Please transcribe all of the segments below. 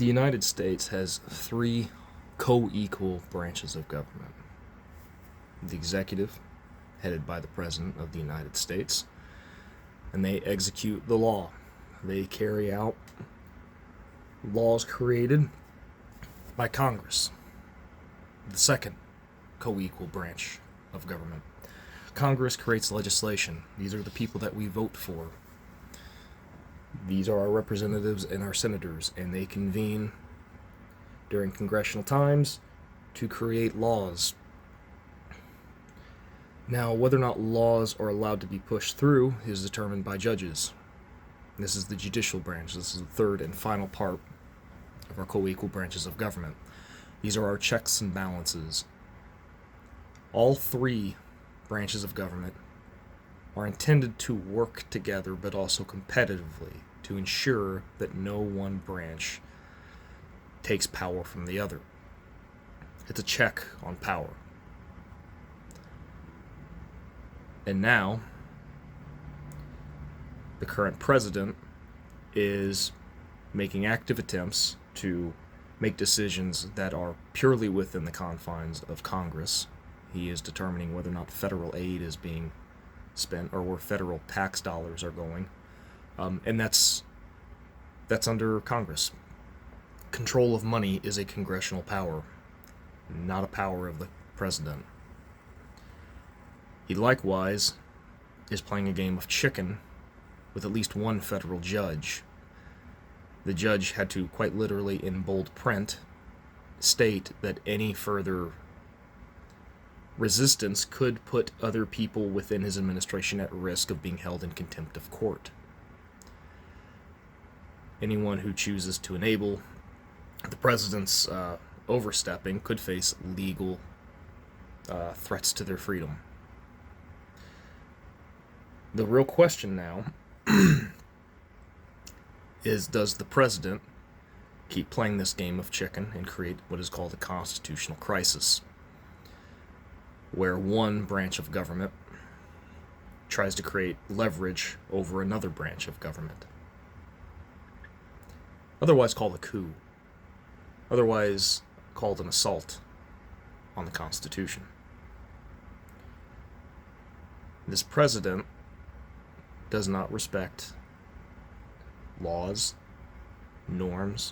The United States has three co-equal branches of government. The executive, headed by the President of the United States, and they execute the law. They carry out laws created by Congress. The second co-equal branch of government. Congress creates legislation. These are the people that we vote for. These are our representatives and our senators, and they convene during congressional times to create laws. Now, whether or not laws are allowed to be pushed through is determined by judges. This is the judicial branch. This is the third and final part of our co-equal branches of government. These are our checks and balances. All three branches of government are intended to work together, but also competitively, to ensure that no one branch takes power from the other. It's a check on power. And now, the current president is making active attempts to make decisions that are purely within the confines of Congress. He is determining whether or not federal aid is being spent or where federal tax dollars are going. And that's under Congress. Control of money is a congressional power, not a power of the president. He likewise is playing a game of chicken with at least one federal judge. The judge had to, quite literally in bold print, state that any further resistance could put other people within his administration at risk of being held in contempt of court. Anyone who chooses to enable the president's overstepping could face legal threats to their freedom. The real question now is, does the president keep playing this game of chicken and create what is called a constitutional crisis, where one branch of government tries to create leverage over another branch of government, otherwise called a coup, otherwise called an assault on the Constitution. This president does not respect laws, norms,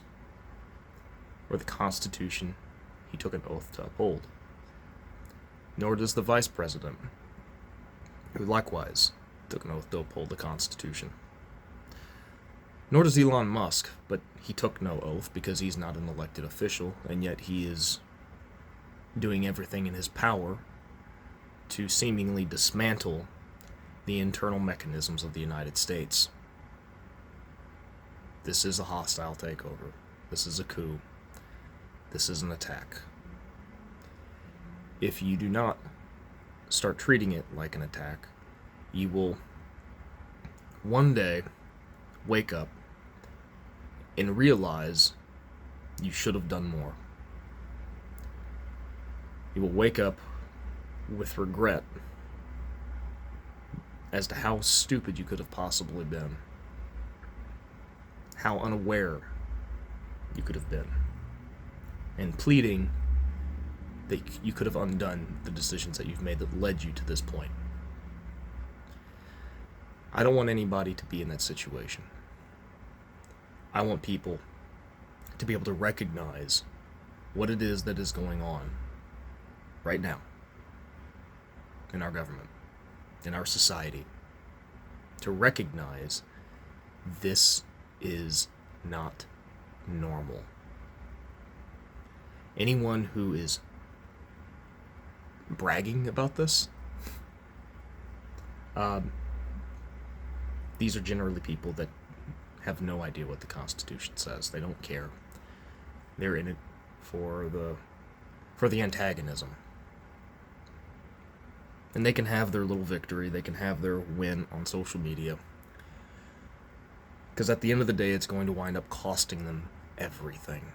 or the Constitution he took an oath to uphold. Nor does the vice president, who likewise took an oath to uphold the Constitution. Nor does Elon Musk, but he took no oath because he's not an elected official, and yet he is doing everything in his power to seemingly dismantle the internal mechanisms of the United States. This is a hostile takeover. This is a coup. This is an attack. If you do not start treating it like an attack, you will one day wake up and realize you should have done more. You will wake up with regret as to how stupid you could have possibly been, how unaware you could have been, and pleading that you could have undone the decisions that you've made that led you to this point. I don't want anybody to be in that situation. I want people to be able to recognize what it is that is going on right now in our government, in our society, to recognize this is not normal. Anyone who is bragging about this, these are generally people that have no idea what the Constitution says. They don't care. They're in it for the antagonism. And they can have their little victory, they can have their win on social media. Because at the end of the day, it's going to wind up costing them everything.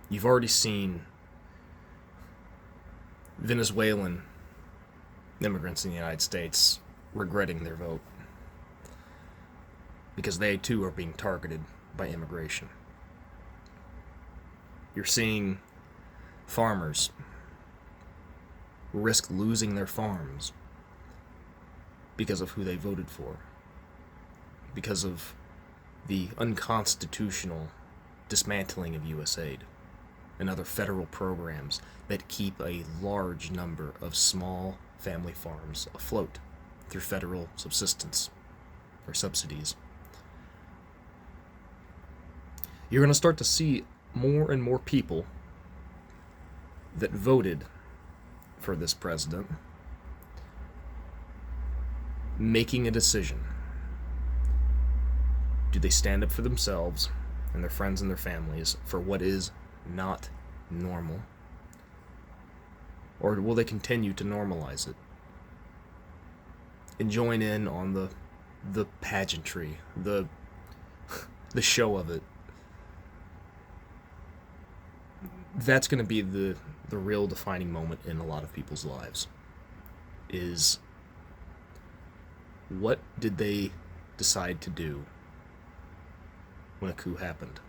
You've already seen Venezuelan immigrants in the United States regretting their vote, because they too are being targeted by immigration. You're seeing farmers risk losing their farms because of who they voted for, because of the unconstitutional dismantling of USAID and other federal programs that keep a large number of small family farms afloat through federal subsistence or subsidies. You're going to start to see more and more people that voted for this president making a decision. Do they stand up for themselves and their friends and their families for what is not normal? Or will they continue to normalize it and join in on the pageantry, the show of it? That's going to be the real defining moment in a lot of people's lives, is what did they decide to do when a coup happened?